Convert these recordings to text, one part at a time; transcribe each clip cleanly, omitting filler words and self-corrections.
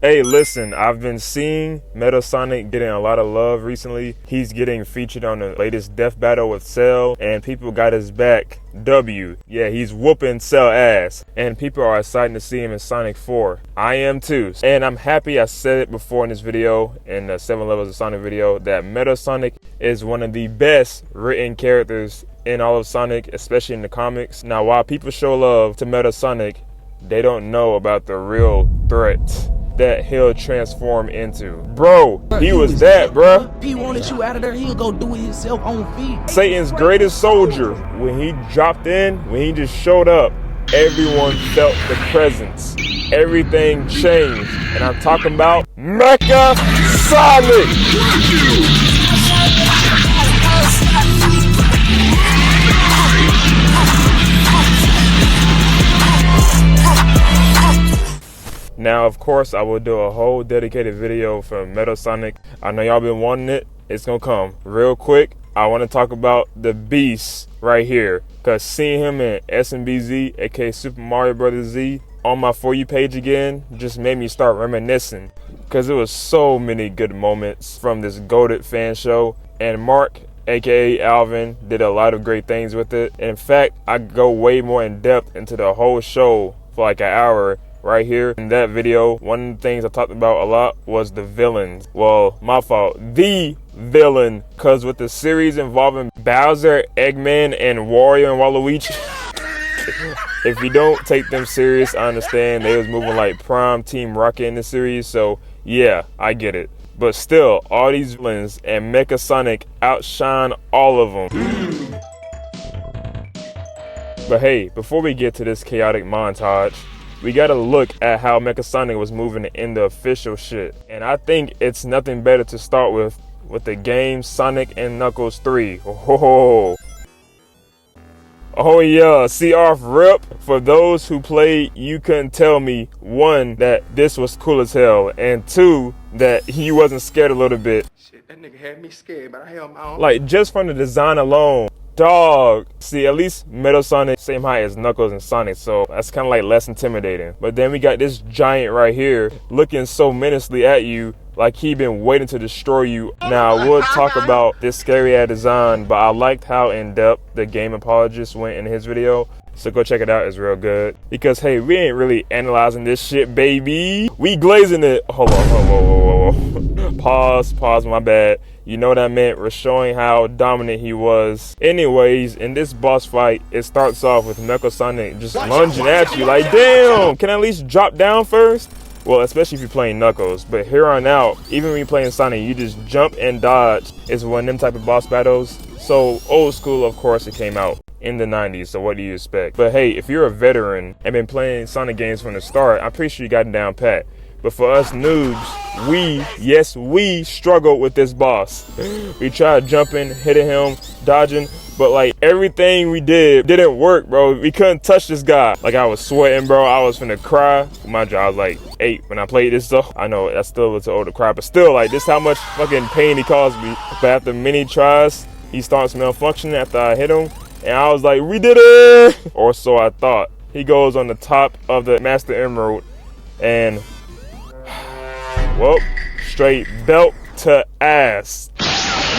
Hey, listen, I've been seeing Mecha Sonic getting a lot of love recently. He's getting featured on the latest Death Battle with Cell, and people got his back. W. Yeah, he's whooping Cell ass. And people are excited to see him in Sonic 4. I am too. And I'm happy I said it before in this video, in the 7 Levels of Sonic video, that Mecha Sonic is one of the best written characters in all of Sonic, especially in the comics. Now, while people show love to Mecha Sonic, they don't know about the real threat that he'll transform into. Bro, he was that, bro. He wanted you out of there, he'll go do it himself on feet. Satan's greatest soldier. When he dropped in, when he just showed up, everyone felt the presence. Everything changed. And I'm talking about Mecha Sonic! Now, of course, I will do a whole dedicated video for Mecha Sonic. I know y'all been wanting it. It's gonna come. Real quick, I want to talk about the beast right here. Because seeing him in SMBZ, aka Super Mario Bros. Z, on my For You page again, just made me start reminiscing. Because there was so many good moments from this goated fan show. And Mark, aka Alvin, did a lot of great things with it. In fact, I go way more in depth into the whole show for like an hour. Right here in that video, one of the things I talked about a lot was the villains. Well, my fault. The villain, because with the series involving Bowser, Eggman, and Wario and Waluigi, if you don't take them serious, I understand. They was moving like Prime Team Rocket in the series, so yeah, I get it. But still, all these villains and Mecha Sonic outshine all of them. But hey, before we get to this chaotic montage, we gotta look at how Mecha Sonic was moving in the official shit. And I think it's nothing better to start with the game Sonic and Knuckles 3. Oh yeah, see off rip. For those who played, you couldn't tell me, 1, that this was cool as hell, and 2, that he wasn't scared a little bit. Shit, that nigga had me scared, but I held my own. Like, just from the design alone. Dog. See, at least Mecha Sonic same height as Knuckles and Sonic, so that's kind of like less intimidating. But then we got this giant right here looking so menacingly at you, like he been waiting to destroy you. Now, I would talk about this scary ass design, but I liked how in depth the game apologist went in his video. So go check it out, it's real good. Because hey, we ain't really analyzing this shit, baby. We glazing it. Hold on, whoa. Pause, my bad. You know what I meant? We're showing how dominant he was. Anyways, in this boss fight, it starts off with Mecha Sonic just lunging at you like, damn, can I at least drop down first? Well, especially if you're playing Knuckles. But here on out, even when you're playing Sonic, you just jump and dodge. It's one of them type of boss battles. So old school, of course, it came out in the 90s, so what do you expect? But hey, if you're a veteran and been playing Sonic games from the start, I'm pretty sure you got it down pat. But for us noobs, we struggled with this boss. We tried jumping, hitting him, dodging, but like everything we did didn't work, bro. We couldn't touch this guy. Like I was sweating, bro. I was finna cry. Mind you, I was like 8 when I played this stuff. I know that's still a little old to cry, but still, like this how much fucking pain he caused me. But after many tries, he starts malfunctioning after I hit him. And I was like, we did it! Or so I thought. He goes on the top of the Master Emerald and, well, straight belt to ass.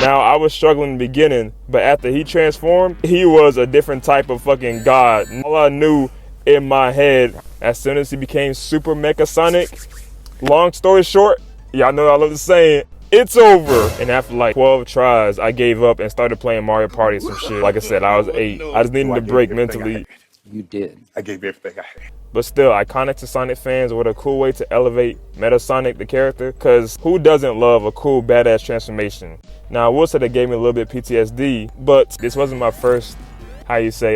Now, I was struggling in the beginning, but after he transformed, he was a different type of fucking god. All I knew in my head, as soon as he became Super Mecha Sonic, long story short, y'all know I love the saying, it's over. And after like 12 tries, I gave up and started playing Mario Party or some shit. Like I said, I was 8. I just needed a break mentally. You did. I gave everything I had. But still, iconic to Sonic fans. What a cool way to elevate Mecha Sonic, the character. Because who doesn't love a cool, badass transformation? Now, I will say that gave me a little bit PTSD, but this wasn't my first, how you say,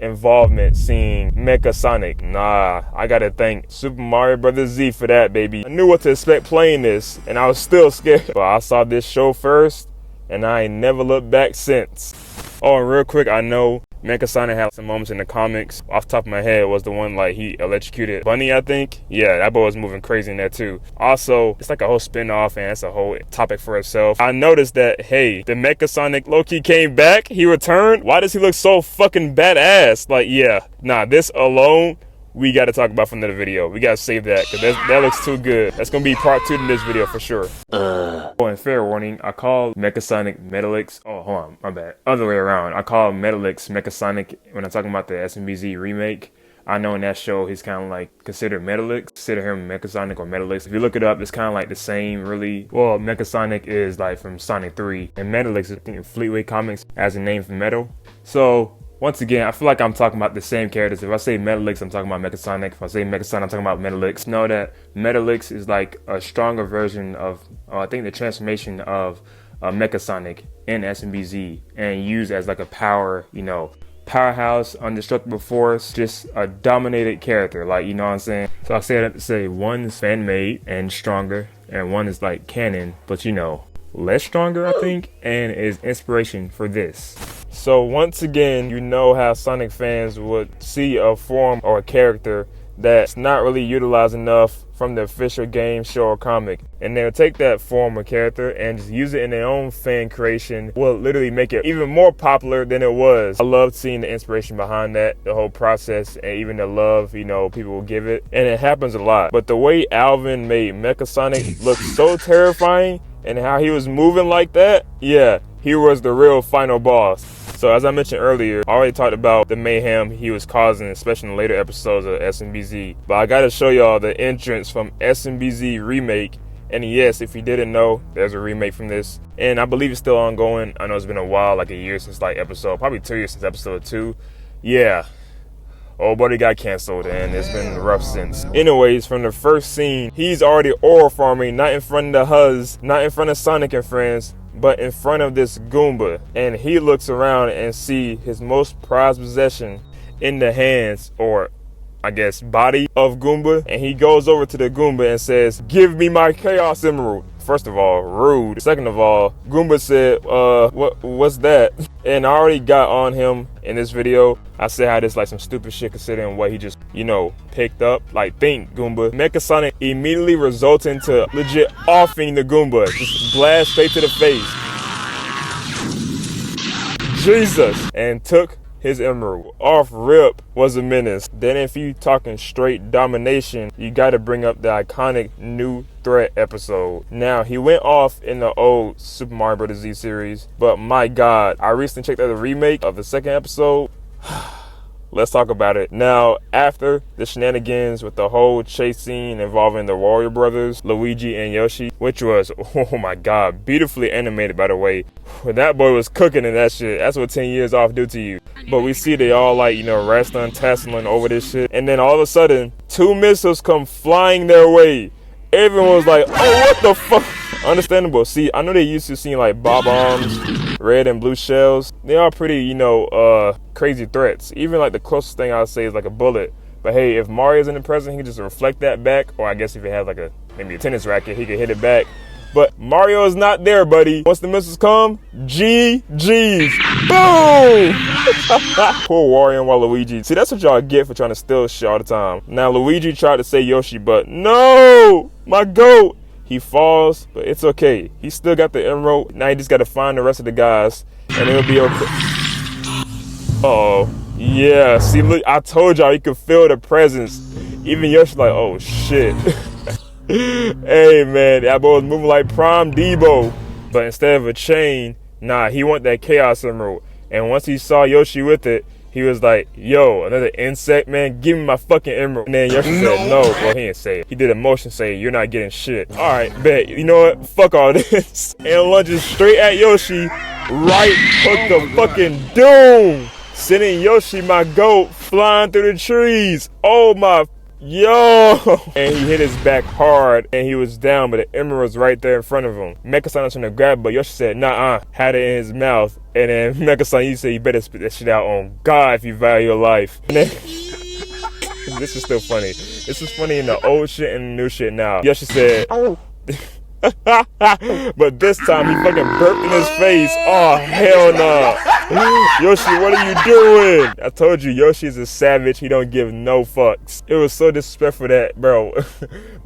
involvement seeing Mecha Sonic. Nah, I gotta thank Super Mario Bros. Z for that, baby. I knew what to expect playing this, and I was still scared. But I saw this show first, and I ain't never looked back since. Oh, and real quick, I know Mecha Sonic had some moments in the comics. Off the top of my head was the one like he electrocuted Bunny, I think. Yeah, that boy was moving crazy in there too. Also, it's like a whole spin-off and it's a whole topic for itself. I noticed that, hey, the Mecha Sonic low-key came back. He returned. Why does he look so fucking badass? Like, yeah, nah, this alone we got to talk about for another video. We got to save that because that looks too good. That's going to be part 2 to this video for sure. Oh, and fair warning, I call Mecha Sonic Metalix. Oh, hold on, my bad. Other way around. I call Metalix Mecha Sonic when I'm talking about the SMBZ remake. I know in that show he's kind of like considered Metalix. Consider him Mecha Sonic or Metalix. If you look it up, it's kind of like the same, really. Well, Mecha Sonic is like from Sonic 3, and Metalix is I think in Fleetway Comics as a name for metal. So once again, I feel like I'm talking about the same characters. If I say Metalix, I'm talking about Mecha Sonic. If I say Mecha Sonic, I'm talking about Metalix. Know that Metalix is like a stronger version of, I think, the transformation of Mecha Sonic in SMBZ, and used as like a power, you know, powerhouse, indestructible force, just a dominated character, like, you know what I'm saying? So I say that to say one is fan-made and stronger, and one is like canon, but you know, less stronger, I think, and is inspiration for this. So once again, you know how Sonic fans would see a form or a character that's not really utilized enough from the official game, show, or comic, and they'll take that form or character and just use it in their own fan creation. Will literally make it even more popular than it was. I loved seeing the inspiration behind that, the whole process, and even the love, you know, people will give it, and it happens a lot. But the way Alvin made Mecha Sonic look so terrifying, and how he was moving like that, yeah, he was the real final boss. So as I mentioned earlier, I already talked about the mayhem he was causing, especially in later episodes of SMBZ. But I gotta show y'all the entrance from SMBZ remake. And yes, if you didn't know, there's a remake from this. And I believe it's still ongoing. I know it's been a while, like a year since like probably 2 years since episode 2. Yeah. Old buddy got canceled and it's been rough since. Anyways, from the first scene, he's already oral farming, not in front of the Huz, not in front of Sonic and friends, but in front of this Goomba. And he looks around and see his most prized possession in the hands, or I guess body, of Goomba. And he goes over to the Goomba and says, "Give me my Chaos Emerald." First of all, rude. Second of all, Goomba said, what's that? And I already got on him in this video. I said how this like some stupid shit considering what he just, you know, picked up. Like, think, Goomba. Mecha Sonic immediately results into legit offing the Goomba. Just blast straight to the face. Jesus. And took his emerald. Off rip was a menace. Then if you talking straight domination, you gotta bring up the iconic New Threat episode. Now, he went off in the old Super Mario Bros. Z series, but my god, I recently checked out the remake of the second episode. Let's talk about it. Now, after the shenanigans with the whole chase scene involving the Warrior Brothers, Luigi and Yoshi, which was, oh my god, beautifully animated, by the way. When that boy was cooking in that shit, that's what 10 years off do to you. But we see they all like, you know, wrestling, tasseling over this shit. And then all of a sudden, 2 missiles come flying their way. Everyone was like, oh, what the fuck? Understandable. See, I know they used to seeing like bob-ombs, red and blue shells. They are pretty, you know, crazy threats. Even like the closest thing I would say is like a bullet. But hey, if Mario's in the present, he can just reflect that back. Or I guess if he has like maybe a tennis racket, he could hit it back. But Mario is not there, buddy. Once the missiles come, GG's. Boom! Poor Wario and Waluigi. See, that's what y'all get for trying to steal shit all the time. Now, Luigi tried to say Yoshi, but no! My goat! He falls, but it's okay. He still got the emerald. Now he just got to find the rest of the guys, and it'll be okay. Uh-oh. Yeah, see, look, I told y'all you could feel the presence. Even Yoshi like, oh, shit. Hey, man, that boy was moving like Prime Debo. But instead of a chain, nah, he want that Chaos Emerald. And once he saw Yoshi with it, he was like, yo, another insect, man, give me my fucking emerald. And then Yoshi said no. Well, he didn't say it. He did a motion saying, you're not getting shit. All right, bet. You know what? Fuck all this. And lunges straight at Yoshi. Right hook the fucking doom. Sending Yoshi, my goat, flying through the trees. Oh, my. Yo! And he hit his back hard and he was down, but the emerald was right there in front of him. Mecha Sonic was trying to grab it, but Yoshi said, nah, had it in his mouth. And then Mecha Sonic said, you better spit that shit out on God if you value your life. And then, this is still funny. This is funny in the old shit and the new shit now. Yoshi said, oh. But this time he fucking burped in his face. Oh, hell no. Yoshi, what are you doing? I told you, Yoshi is a savage. He don't give no fucks. It was so disrespectful that, bro,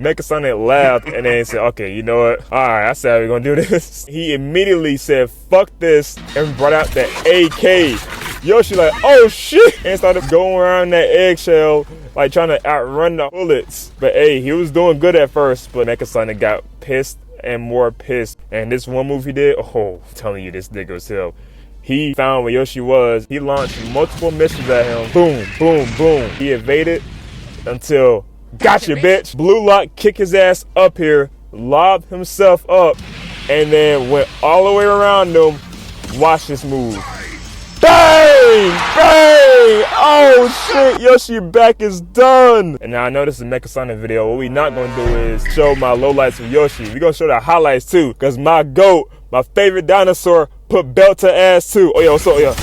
Mecha Sonic laughed and then said, okay, you know what? Alright, I said how we gonna do this. He immediately said, fuck this, and brought out the AK. Yoshi like, oh shit, and started going around that eggshell, like trying to outrun the bullets. But hey, he was doing good at first, but Mecha Sonic got pissed and more pissed. And this one move he did, oh, I'm telling you, this nigga was hell. He found where Yoshi was. He launched multiple missiles at him. Boom, boom, boom. He evaded until, gotcha, bitch. Blue Lock kicked his ass up here, lobbed himself up, and then went all the way around him. Watch this move. Bang! Bang! Oh shit, Yoshi back is done. And now I know this is a Mecha Sonic video. What we not gonna do is show my lowlights of Yoshi. We gonna show the highlights too, cause my GOAT, my favorite dinosaur, put belt to ass too. Oh yeah, what's up? Oh yeah.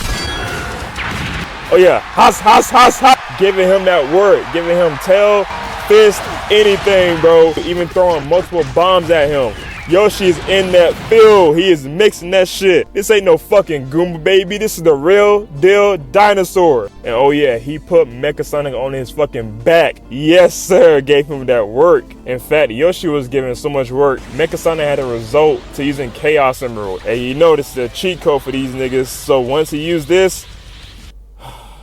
Oh yeah, hot. Giving him that work, giving him tail, fist, anything, bro. Even throwing multiple bombs at him. Yoshi's in that field. He is mixing that shit. This ain't no fucking Goomba baby. This is the real deal dinosaur. And oh yeah, he put Mecha Sonic on his fucking back. Yes, sir. Gave him that work. In fact, Yoshi was given so much work. Mecha Sonic had a result to using Chaos Emerald. And you know this is a cheat code for these niggas. So once he used this,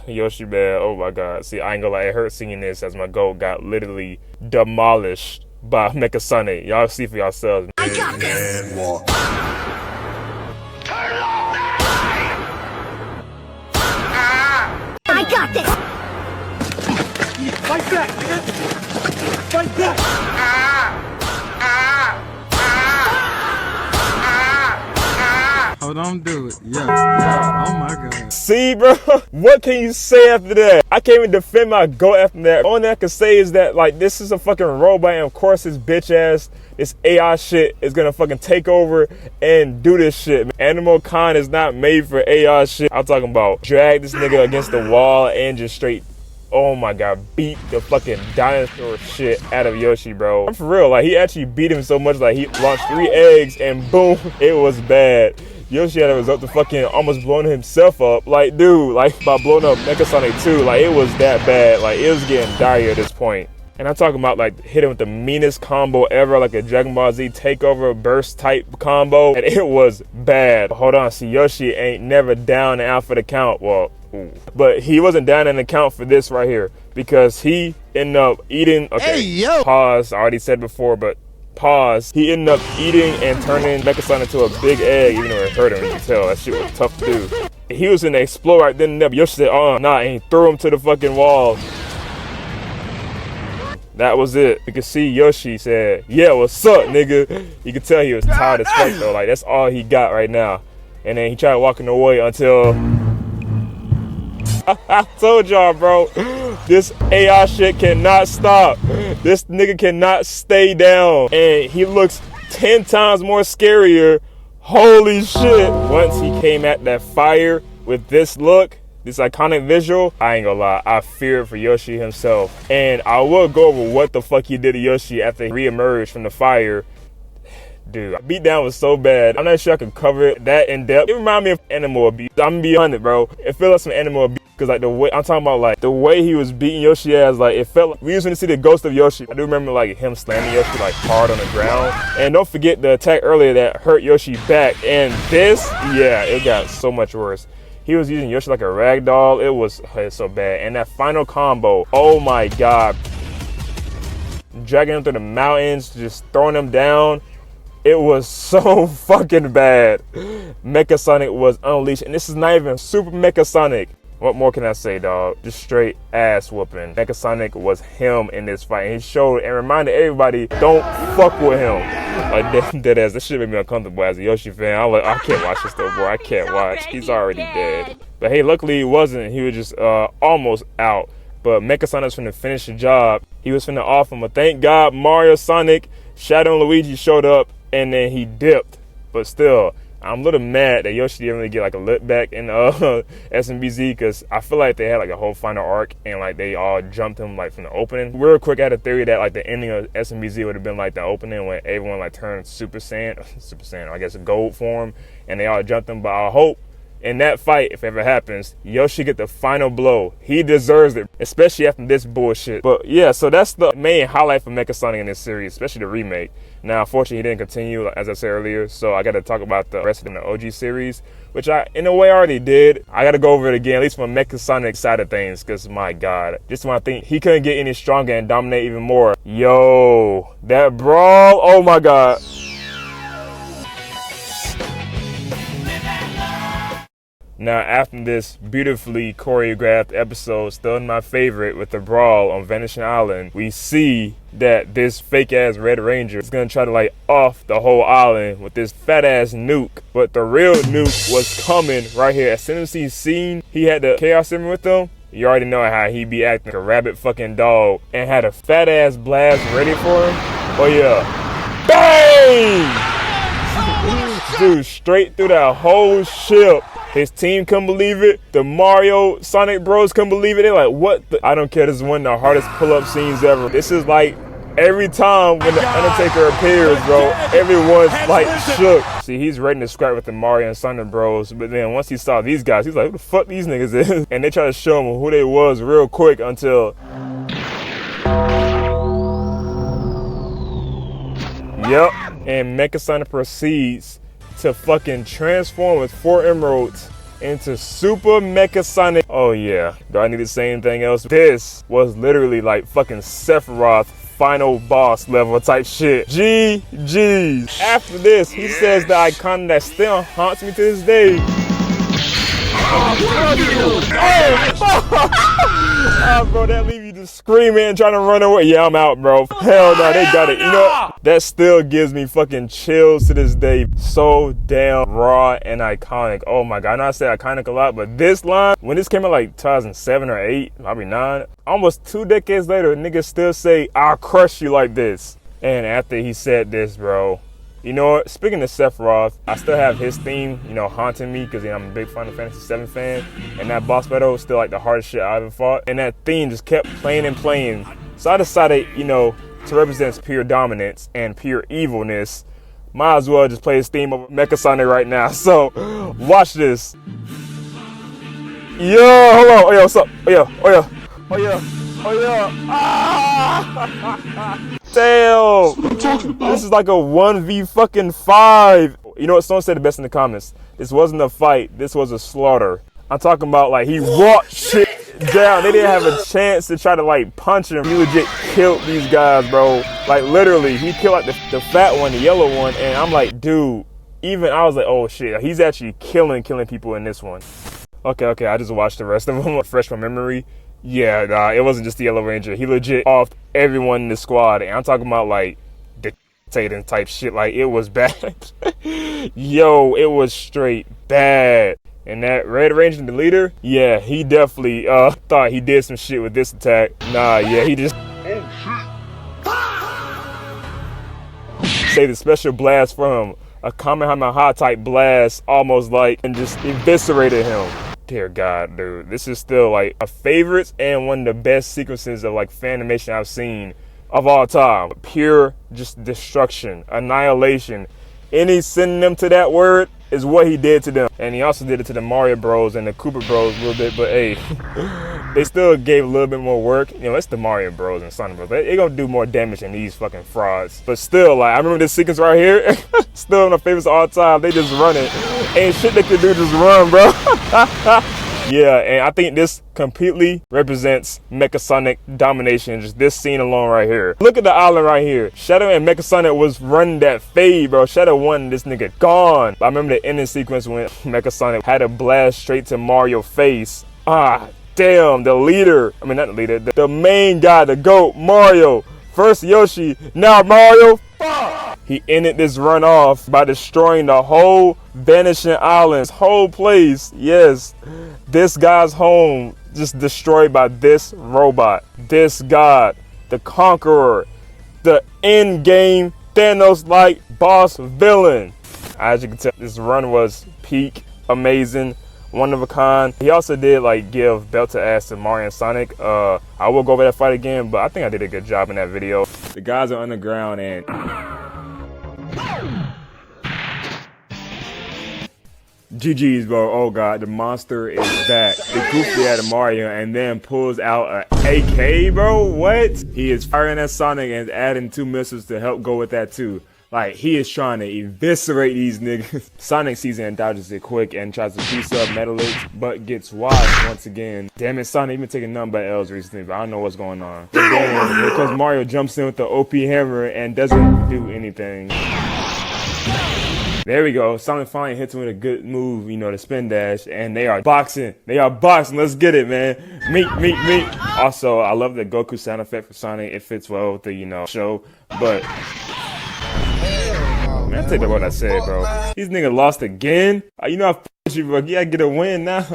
Yoshi, man, oh my god. See, I ain't gonna lie, it hurt seeing this as my GOAT got literally demolished by Mecha Sonic. Y'all see for yourselves. I got this. Turn off that light. I got this. Fight back, nigga. Fight back. Oh, don't do it. Yeah. Oh my god. See, bro, what can you say after that? I can't even defend my GOAT after that. Only I can say is that, like, this is a fucking robot, and of course this bitch ass, this AI shit is gonna fucking take over and do this shit. Animal Con is not made for AI shit. I'm talking about drag this nigga against the wall and just straight, oh my god, beat the fucking dinosaur shit out of Yoshi, bro. I'm for real, like, he actually beat him so much, like, he launched 3 eggs and boom, it was bad. Yoshi had a result to fucking almost blowing himself up. Like, dude, like, by blowing up Mecha Sonic 2, like, it was that bad. Like, it was getting dire at this point. And I'm talking about, like, hitting with the meanest combo ever, like a Dragon Ball Z takeover burst type combo, and it was bad. But hold on, see, Yoshi ain't never down and out for the count. Well, ooh. But he wasn't down in the count for this right here, because he ended up eating, okay, hey, yo. Pause, I already said before, but pause. He ended up eating and turning Mecha Sonic into a big egg, even though it hurt him, you can tell. That shit was tough to do. He was in the explode right then and there, but Yoshi said, oh, nah, and he threw him to the fucking wall. That was it. You could see Yoshi said, yeah, what's up, nigga? You could tell he was tired as fuck, though. Like, that's all he got right now. And then he tried walking away until... I told y'all, bro, this AI shit cannot stop. This nigga cannot stay down. And he looks 10 times more scarier. Holy shit. Once he came at that fire with this look, this iconic visual, I ain't gonna lie, I feared for Yoshi himself. And I will go over what the fuck he did to Yoshi after he re-emerged from the fire. Dude, beatdown was so bad. I'm not sure I can cover it that in depth. It reminded me of animal abuse. I'm gonna be honest, bro. It felt like some animal abuse. Cause like the way, I'm talking about like the way he was beating Yoshi ass, like it felt like we used to see the ghost of Yoshi. I do remember like him slamming Yoshi like hard on the ground. And don't forget the attack earlier that hurt Yoshi back. And this, yeah, it got so much worse. He was using Yoshi like a rag doll. It was so bad. And that final combo, oh my god. Dragging him through the mountains, just throwing him down. It was so fucking bad. Mecha Sonic was unleashed. And this is not even Super Mecha Sonic. What more can I say, dog? Just straight ass whooping. Mecha Sonic was him in this fight. And he showed and reminded everybody, don't fuck with him. Like, dead ass. This shit made me uncomfortable as a Yoshi fan. I'm like, I can't watch this though, bro. I can't watch. He's already dead. But hey, luckily he wasn't. He was just almost out. But Mecha Sonic's finna finish the job. He was finna off him. But thank God Mario, Sonic, Shadow, and Luigi showed up. And then he dipped. But still, I'm a little mad that Yoshi didn't really get like a lick back in SMBZ, because I feel like they had like a whole final arc and like they all jumped him like from the opening. Real quick, I had a theory that like the ending of SMBZ would have been like the opening when everyone like turned Super Saiyan, I guess a gold form, and they all jumped him. But I hope in that fight, if it ever happens, Yoshi get the final blow. He deserves it, especially after this bullshit. But yeah, so that's the main highlight for Mecha Sonic in this series, especially the remake. Now, unfortunately, he didn't continue, as I said earlier, so I got to talk about the rest of the OG series, which I, in a way, already did. I got to go over it again, at least from Mecha Sonic side of things, because, my God, just when I think he couldn't get any stronger and dominate even more. Yo, that brawl, oh my God. Now, after this beautifully choreographed episode, still my favorite with the brawl on Vanishing Island, we see that this fake-ass Red Ranger is going to try to, like, off the whole island with this fat-ass nuke. But the real nuke was coming right here. As soon as he seen he had the Chaos Emerald with him, you already know how he be acting like a rabid fucking dog, and had a fat-ass blast ready for him. Oh, yeah. Bang! Dude, straight through that whole ship. His team couldn't believe it. The Mario Sonic bros couldn't believe it. They're like, what the? I don't care. This is one of the hardest pull-up scenes ever. This is like every time when the Undertaker appears, bro, everyone's like shook. See, he's ready to scrap with the Mario and Sonic bros, but then once he saw these guys, he's like, who the fuck these niggas is? And they try to show him who they was real quick until... Yep. And Mecha Sonic proceeds to fucking transform with 4 emeralds into Super Mecha Sonic. Oh yeah, do I need to say anything else? This was literally like fucking Sephiroth final boss level type shit. GG's. After this, he says the icon that still haunts me to this day. Oh, bro, that leave you just screaming and trying to run away. Yeah, I'm out, bro. Hell no, they got it. You know, that still gives me fucking chills to this day. So damn raw and iconic. Oh my God, I know I say iconic a lot, but this line, when this came out like 2007 or 8, probably 9, almost 2 decades later, niggas still say, I'll crush you like this. And after he said this, bro, you know what? Speaking of Sephiroth, I still have his theme, you know, haunting me because I'm a big Final Fantasy VII fan. And that boss battle was still like the hardest shit I ever fought. And that theme just kept playing and playing. So I decided, you know, to represent pure dominance and pure evilness, might as well just play his theme of Mecha Sonic right now. So watch this. Yo, hold on. Oh, yeah, what's up? Oh, yeah. Oh, yeah. Oh, yeah. Oh, yeah. Ah! Damn. This is like a 1v fucking 5. You know what? Someone said the best in the comments. This wasn't a fight. This was a slaughter. I'm talking about like he walked shit down. They didn't have a chance to try to like punch him. He legit killed these guys, bro. Like literally, he killed like the fat one, the yellow one. And I'm like, dude, even I was like, oh shit. He's actually killing people in this one. Okay. I just watched the rest of them. Fresh from memory. Yeah, nah, it wasn't just the Yellow Ranger. He legit offed everyone in the squad. And I'm talking about like dictating type shit. Like it was bad. Yo, it was straight bad. And that Red Ranger, the leader, yeah, he definitely thought he did some shit with this attack. Nah, yeah, he just saved a special blast from him. A Kamehameha type blast, almost like, and just eviscerated him. Dear God, dude, this is still like a favorites and one of the best sequences of like fan animation I've seen of all time. Pure just destruction, annihilation. Any synonym to that word is what he did to them. And he also did it to the Mario Bros and the Koopa Bros a little bit, but hey, they still gave a little bit more work. You know, it's the Mario Bros and Sonic Bros. They're gonna do more damage than these fucking frauds. But still, like, I remember this sequence right here. Still one of my favorites of all time. They just run it. Ain't shit they can do, just run, bro. Yeah, and I think this completely represents Mecha Sonic domination, just this scene alone right here. Look at the island right here. Shadow and Mecha Sonic was running that fade, bro. Shadow won, this nigga gone. I remember the ending sequence when Mecha Sonic had a blast straight to Mario's face. Ah, damn, the leader. I mean, not the leader, the main guy, the GOAT, Mario. First Yoshi, now Mario. Fuck! He ended this run off by destroying the whole Vanishing Island, whole place. Yes, this guy's home just destroyed by this robot. This god, the conqueror, the end game Thanos-like boss villain. As you can tell, this run was peak, amazing, one of a kind. He also did like give belt to ass to Mario and Sonic. I will go over that fight again, but I think I did a good job in that video. The guys are underground and GG's, bro. Oh god, the monster is back. The goofy at Mario and then pulls out an AK, bro. What? He is firing at Sonic and adding 2 missiles to help go with that too. Like, he is trying to eviscerate these niggas. Sonic sees it and dodges it quick and tries to piece up Metallix, but gets washed once again. Damn it, Sonic, you've been taking nothing but L's recently, but I don't know what's going on. But then, because Mario jumps in with the OP hammer and doesn't do anything. There we go. Sonic finally hits him with a good move, you know, the spin dash, and they are boxing. They are boxing. Let's get it, man. Meet. Also, I love the Goku sound effect for Sonic. It fits well with the, you know, show, but... Man, take that what I said, bro. These niggas lost again. You know I f you, bro. You gotta get a win now.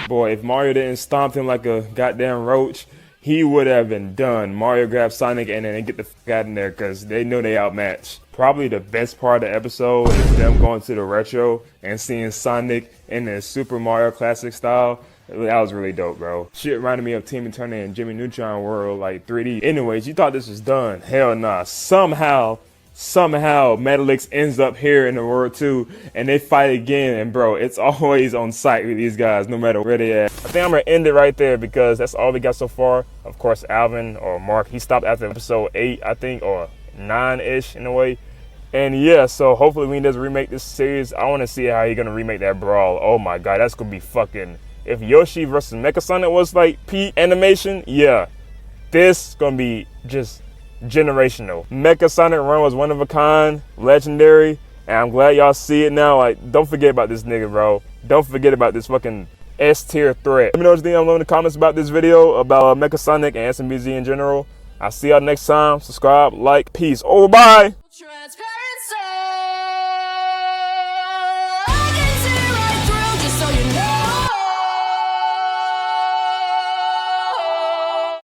Boy, if Mario didn't stomp him like a goddamn roach, he would have been done. Mario grabs Sonic and then they get the f out in there because they know they outmatched. Probably the best part of the episode is them going to the retro and seeing Sonic in the Super Mario Classic style. That was really dope, bro. Shit reminded me of Timmy Turner and Jimmy Neutron World, like 3D. Anyways, you thought this was done. Hell nah. Somehow Metallix ends up here in the World 2 and they fight again, and bro, it's always on sight with these guys no matter where they at. I think I'm gonna end it right there because that's all we got so far. Of course, Alvin or Mark, he stopped after episode 8, I think, or 9-ish in a way. And yeah, so hopefully when he does remake this series, I want to see how he's gonna remake that brawl. Oh my god, that's gonna be fucking... If Yoshi versus Mecha Sonic was like peak animation, yeah, this gonna be just generational. Mecha Sonic run was one of a kind, legendary, and I'm glad y'all see it now. Like, don't forget about this nigga, bro. Don't forget about this fucking S-tier threat. Let me know what you think down below in the comments about this video, about Mecha Sonic and SMBZ in general. I'll see y'all next time. Subscribe, like, peace. Oh, bye!